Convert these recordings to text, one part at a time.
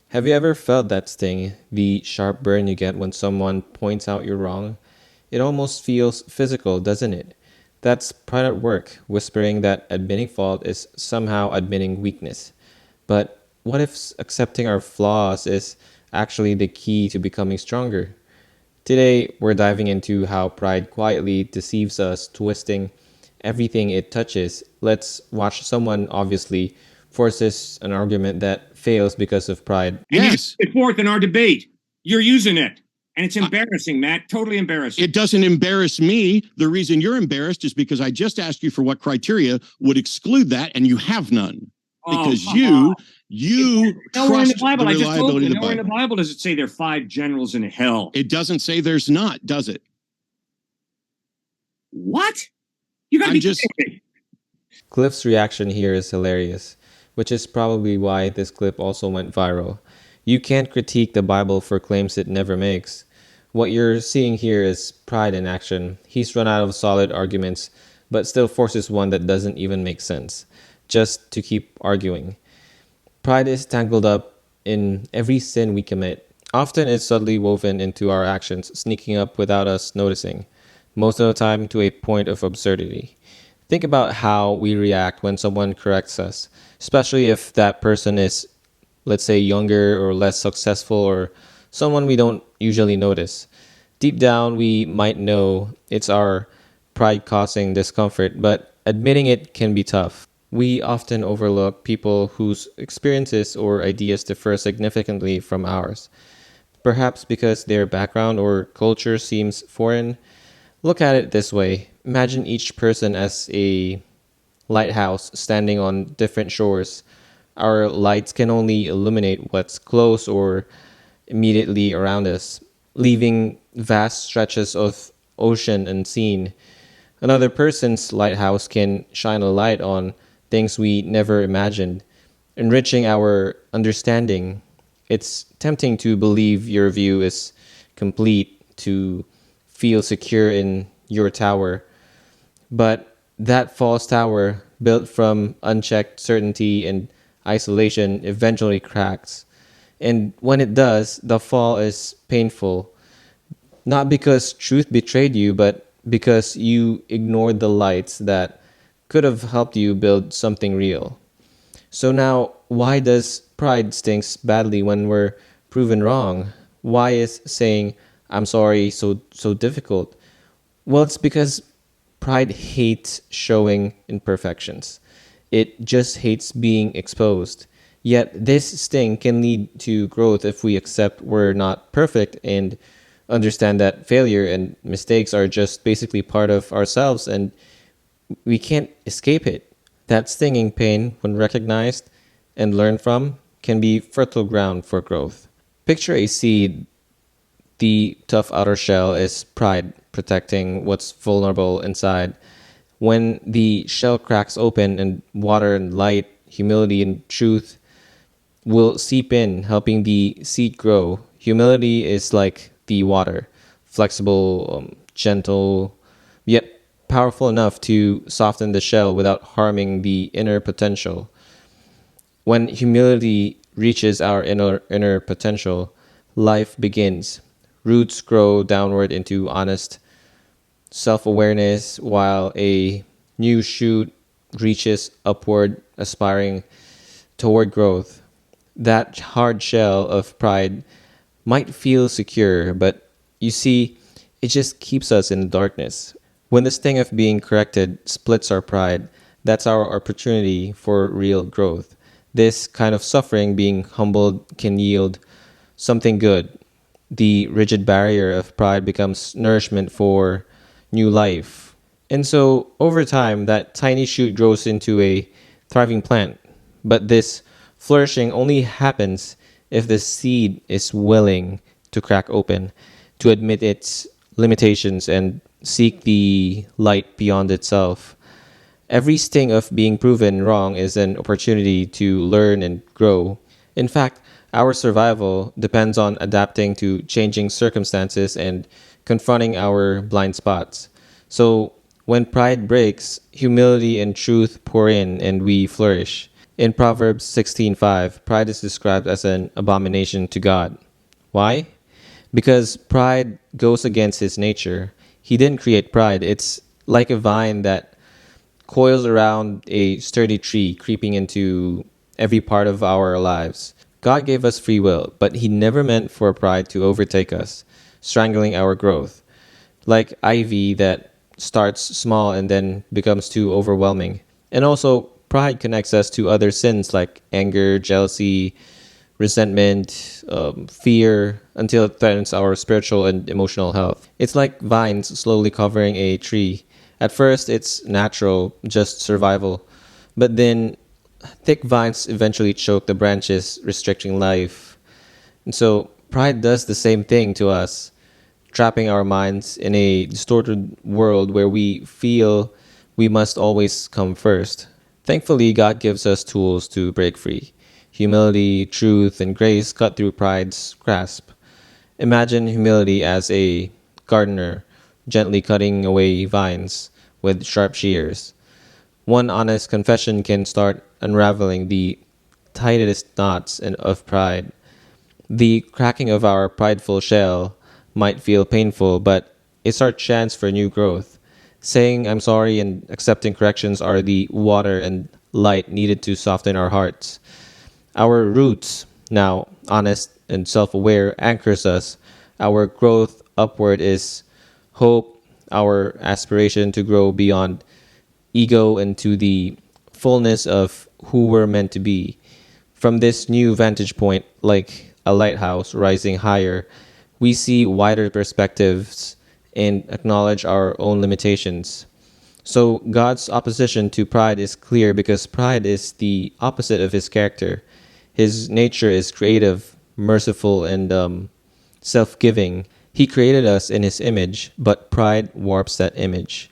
Have you ever felt that sting, the sharp burn you get when someone points out you're wrong? It almost feels physical, doesn't it? That's pride at work, whispering that admitting fault is somehow admitting weakness. But what if accepting our flaws is actually the key to becoming stronger? Today, we're diving into how pride quietly deceives us, twisting everything it touches. Let's watch someone obviously forces an argument that fails because of pride. And you just Yes. put it forth in our debate. You're using it. And it's I- embarrassing, Matt. Totally embarrassing. It doesn't embarrass me. The reason you're embarrassed is because I just asked you for what criteria would exclude that, and you have none. Because come on. you Nowhere in the trust Bible. the I just told reliability you. of the Nowhere in the Bible. Bible does it say there are 5 generals in hell. It doesn't say there's not, does it? What? You gotta I'm be just- kidding me. Cliff's reaction here is hilarious, which is probably why this clip also went viral. You can't critique the Bible for claims it never makes. What you're seeing here is pride in action. He's run out of solid arguments, but still forces one that doesn't even make sense, just to keep arguing. Pride is tangled up in every sin we commit. Often it's subtly woven into our actions, sneaking up without us noticing, most of the time to a point of absurdity. Think about how we react when someone corrects us, especially if that person is, let's say, younger or less successful or someone we don't usually notice. Deep down, we might know it's our pride causing discomfort, but admitting it can be tough. We often overlook people whose experiences or ideas differ significantly from ours, perhaps because their background or culture seems foreign. Look at it this way: imagine each person as a lighthouse standing on different shores. Our lights can only illuminate what's close or immediately around us, leaving vast stretches of ocean unseen. Another person's lighthouse can shine a light on things we never imagined, enriching our understanding. It's tempting to believe your view is complete, to feel secure in your tower, but that false tower, built from unchecked certainty and isolation, eventually cracks. And when it does, the fall is painful, not because truth betrayed you, but because you ignored the lights that could have helped you build something real. So now, why does pride stings badly when we're proven wrong? Why is saying I'm sorry so difficult? Well, it's because pride hates showing imperfections. It just hates being exposed. Yet this sting can lead to growth if we accept we're not perfect and understand that failure and mistakes are just basically part of ourselves and we can't escape it. That stinging pain, when recognized and learned from, can be fertile ground for growth. Picture a seed. The tough outer shell is pride, protecting what's vulnerable inside. When the shell cracks open and water and light, humility and truth will seep in, helping the seed grow. Humility is like the water, flexible, gentle, yet powerful enough to soften the shell without harming the inner potential. When humility reaches our inner potential, life begins. Roots grow downward into honest self awareness, while a new shoot reaches upward, aspiring toward growth. That hard shell of pride might feel secure, but you see, it just keeps us in the darkness. When the sting of being corrected splits our pride, that's our opportunity for real growth. This kind of suffering, being humbled, can yield something good. The rigid barrier of pride becomes nourishment for new life. And so, over time, that tiny shoot grows into a thriving plant. But this flourishing only happens if the seed is willing to crack open, to admit its limitations, and seek the light beyond itself. Every sting of being proven wrong is an opportunity to learn and grow. In fact, our survival depends on adapting to changing circumstances and confronting our blind spots. So, when pride breaks, humility and truth pour in and we flourish. In Proverbs 16:5, pride is described as an abomination to God. Why? Because pride goes against his nature. He didn't create pride. It's like a vine that coils around a sturdy tree, creeping into every part of our lives. God gave us free will, but he never meant for pride to overtake us, strangling our growth. Like ivy that starts small and then becomes too overwhelming. And also, pride connects us to other sins like anger, jealousy, resentment, fear, until it threatens our spiritual and emotional health. It's like vines slowly covering a tree. At first, it's natural, just survival. But then, thick vines eventually choke the branches, restricting life. And so, pride does the same thing to us, trapping our minds in a distorted world where we feel we must always come first. Thankfully, God gives us tools to break free. Humility, truth, and grace cut through pride's grasp. Imagine humility as a gardener gently cutting away vines with sharp shears. One honest confession can start unraveling the tightest knots of pride. The cracking of our prideful shell might feel painful, but it's our chance for new growth. Saying I'm sorry and accepting corrections are the water and light needed to soften our hearts. Our roots, now honest and self aware, anchors us. Our growth upward is hope, our aspiration to grow beyond ego into the fullness of who we're meant to be. From this new vantage point, like a lighthouse rising higher, we see wider perspectives and acknowledge our own limitations. So, God's opposition to pride is clear because pride is the opposite of his character. His nature is creative, merciful, and self giving. He created us in his image, but pride warps that image,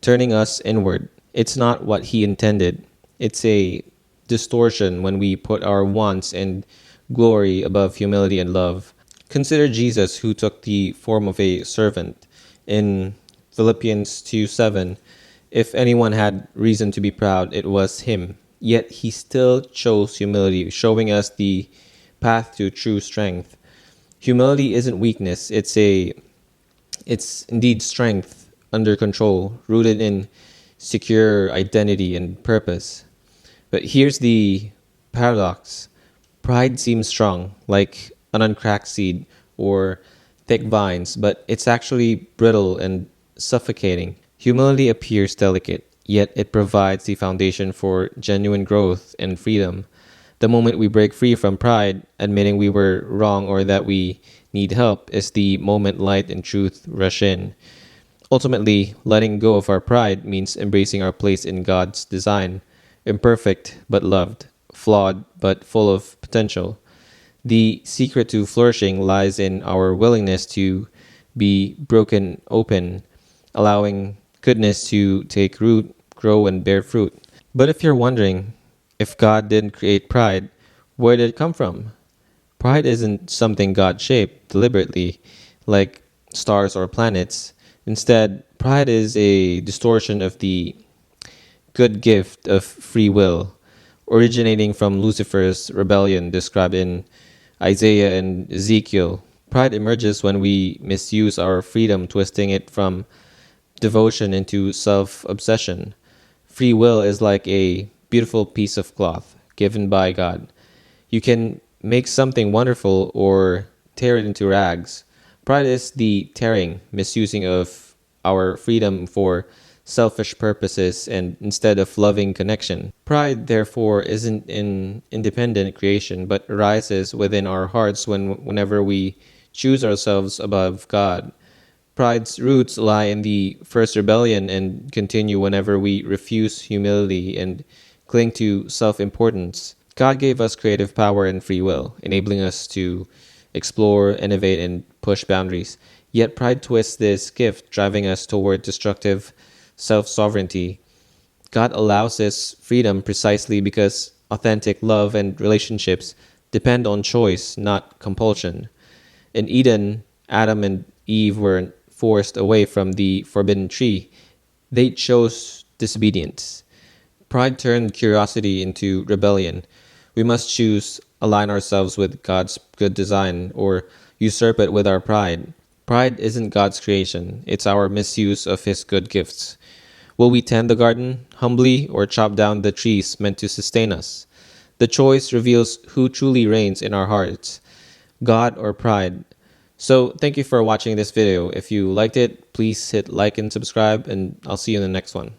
turning us inward. It's not what he intended. It's a distortion when we put our wants and glory above humility and love. Consider Jesus, who took the form of a servant. In Philippians 2:7, if anyone had reason to be proud, it was him. Yet he still chose humility, showing us the path to true strength. Humility isn't weakness, it's indeed strength under control, rooted in secure identity and purpose. But here's the paradox. Pride seems strong, like an uncracked seed or thick vines, but it's actually brittle and suffocating. Humility appears delicate, yet it provides the foundation for genuine growth and freedom. The moment we break free from pride, admitting we were wrong or that we need help, is the moment light and truth rush in. Ultimately, letting go of our pride means embracing our place in God's design, imperfect but loved, flawed but full of potential. The secret to flourishing lies in our willingness to be broken open, allowing goodness to take root, grow, and bear fruit. But if you're wondering, if God didn't create pride, where did it come from? Pride isn't something God shaped deliberately, like stars or planets. Instead, pride is a distortion of the good gift of free will, originating from Lucifer's rebellion described in Isaiah and Ezekiel. Pride emerges when we misuse our freedom, twisting it from devotion into self obsession. Free will is like a beautiful piece of cloth given by God. You can make something wonderful or tear it into rags. Pride is the tearing, misusing of our freedom for selfish purposes and instead of loving connection. Pride, therefore, isn't an independent creation, but arises within our hearts whenever we choose ourselves above God. Pride's roots lie in the first rebellion and continue whenever we refuse humility and cling to self importance. God gave us creative power and free will, enabling us to explore, innovate, and push boundaries. Yet pride twists this gift, driving us toward destructive self sovereignty. God allows this freedom precisely because authentic love and relationships depend on choice, not compulsion. In Eden, Adam and Eve were forced away from the forbidden tree. They chose disobedience. Pride turned curiosity into rebellion. We must choose align ourselves with God's good design or usurp it with our pride. Pride isn't God's creation, it's our misuse of His good gifts. Will we tend the garden humbly or chop down the trees meant to sustain us? The choice reveals who truly reigns in our hearts, God or pride. So, thank you for watching this video. If you liked it, please hit like and subscribe, and I'll see you in the next one.